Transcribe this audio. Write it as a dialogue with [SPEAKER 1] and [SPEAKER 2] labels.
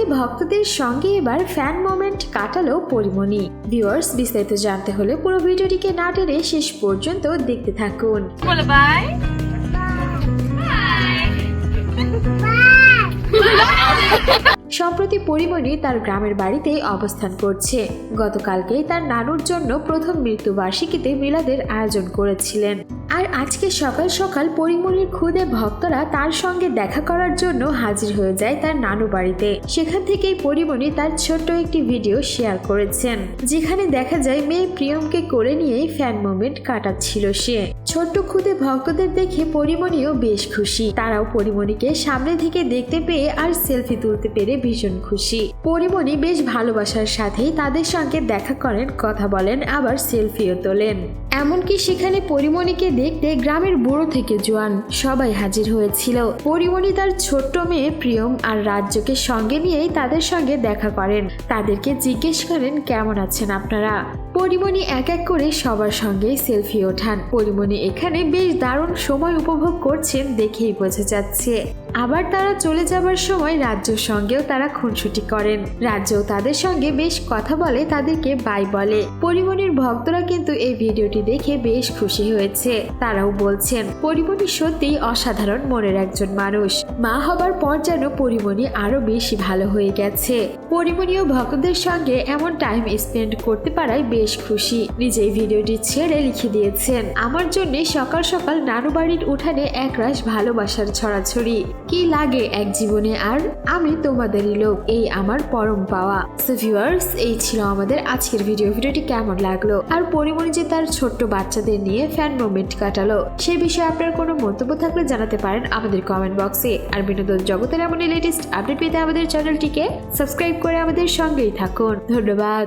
[SPEAKER 1] খুদে ভক্তদের সঙ্গে এবার ফ্যান মোমেন্ট কাটালো পরিমণি। ভিউয়ার্স, বিস্তারিত জানতে হলে পুরো ভিডিওটিকে না টেনে শেষ পর্যন্ত দেখতে থাকুন।
[SPEAKER 2] বলো বাই।
[SPEAKER 1] সম্প্রতি পরিমণি তার গ্রামের বাড়িতে অবস্থান করছে। গতকালকেই তার নানুর জন্য প্রথম মৃত্যুবার্ষিকীতে মিলাদের আয়োজন করেছিলেন। আর আজকে সকাল সকাল পরিমণির খুদে ভক্তরা তার সঙ্গে দেখা করার জন্য হাজির হয়ে যায় তার নানু বাড়িতে। সেখান থেকেই পরিমণি তার ছোট্ট একটি ভিডিও শেয়ার করেছেন, যেখানে দেখা যায় মেয়ে প্রিয়মকে করে নিয়েই ফ্যান মোমেন্ট কাটাচ্ছিল সে। ছোট্ট খুদে ভক্তদের দেখে পরিমণিও বেশ খুশি। তারাও পরিমণিকে সামনে থেকে দেখতে পেয়ে আর সেলফি তুলতে পেরে ভীষণ খুশি। পরিমণি বেশ ভালোবাসার সাথেই তাদের সঙ্গে দেখা করেন, কথা বলেন, আবার সেলফিও তোলেন। এমনকি সেখানে পরিমণিকে দেখতে গ্রামের বুড়ো থেকে জোয়ান সবাই হাজির হয়েছিল। পরিমণি তার ছোট্ট মেয়ে প্রিয়ম আর রাজ্যকে সঙ্গে নিয়েই তাদের সঙ্গে দেখা করেন। তাদেরকে জিজ্ঞেস করেন, কেমন আছেন আপনারা। পরিমণি এক এক করে সবার সঙ্গে সেলফি ওঠান। পরিমণি এখানে বেশ দারুণ সময় উপভোগ করছেন দেখেই বোঝা যাচ্ছে। আবার তারা চলে যাবার সময় রাজ্যর সঙ্গেও তারা খুনসুটি করেন। রাজ্যও তাদের সঙ্গে বেশ কথা বলে, তাদেরকে বাই বলে। পরিমণির ভক্তরা কিন্তু এই ভিডিওটি দেখে বেশ খুশি হয়েছে। তারাও বলছেন পরিমণি সত্যিই অসাধারণ মনের একজন মানুষ। মা হবার পর যেন পরিমণি আরো বেশি ভালো হয়ে গেছে। পরিমণিও ভক্তদের সঙ্গে এমন টাইম স্পেন্ড করতে পারায় বেশ খুশি। নিজেই ভিডিওটি ছেড়ে লিখে দিয়েছেন, আমার জন্য সকাল সকাল নানু বাড়ির উঠানে একরাশ ভালোবাসার ছড়াছড়ি। কি লাগে এক জীবনে আর, আমি তোমাদেরই লোক, এই আমার পরম পাওয়া। সো ভিউয়ার্স, এই ছিল আমাদের আজকের ভিডিওটি কেমন লাগলো আর পরিমণি যে তার ছোট্ট বাচ্চাদের নিয়ে ফ্যান মোমেন্ট কাটালো সে বিষয়ে আপনার কোনো মন্তব্য থাকলে জানাতে পারেন আমাদের কমেন্ট বক্সে। আর বিনোদন জগতের এমন লেটেস্ট আপডেট পেতে আমাদের চ্যানেলটিকে সাবস্ক্রাইব করে আমাদের সঙ্গেই থাকুন। ধন্যবাদ।